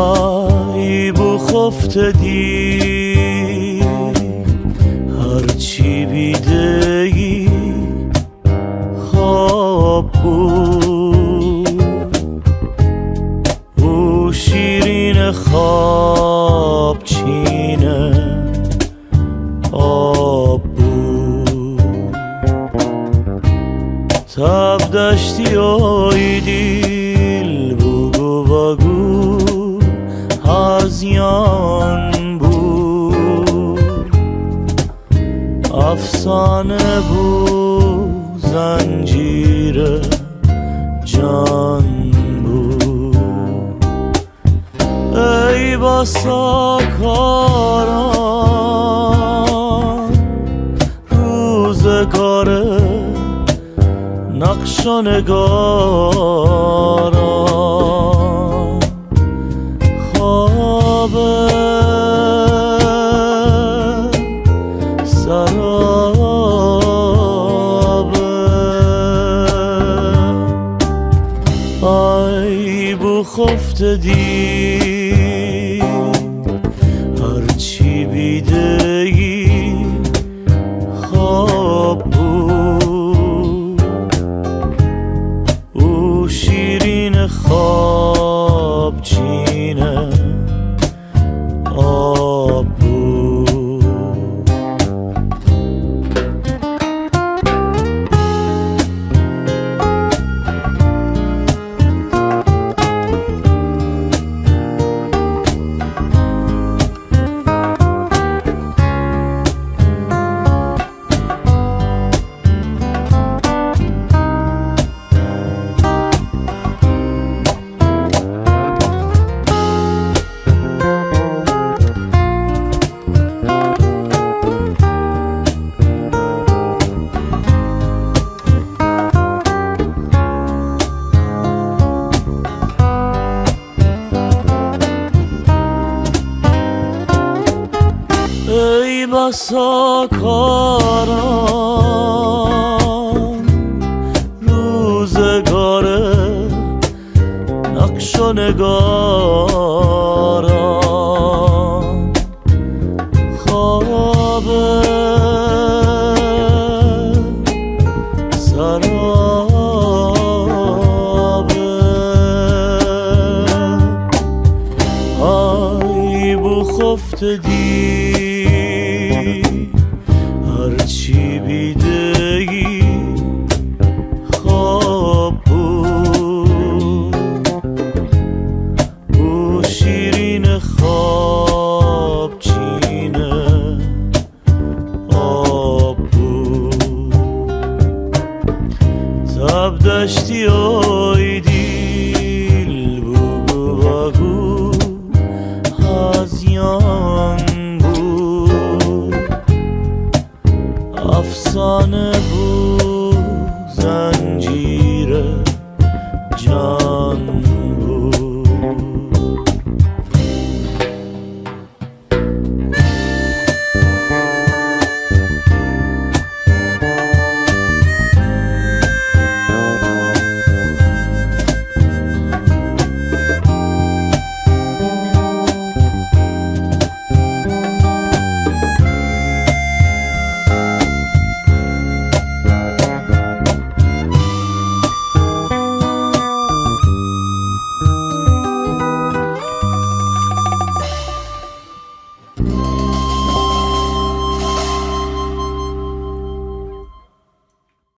ای bu خفتگی هرچی بیدهی خواب بود او شیرین خواب چینه آب بود تب دشتی ای دیل بگو بگو هزیان بود افسانه بود زنجیر جان بود ای بسا کاران روزگاره نقش و نگاران خواب سراب ای bu خفتگی هرچی بیدهی خواب بود او شیرین خواب چینه آب بود ای بسا کاران روزگاره نقش و نگاران خواب سراب ای bu خفتگی هرچی بیدهی خواب بود او شیرین خواب چینه آب بود تب دشتی ای دیل بگو بگو هزیان بود افسانه بود زنجیر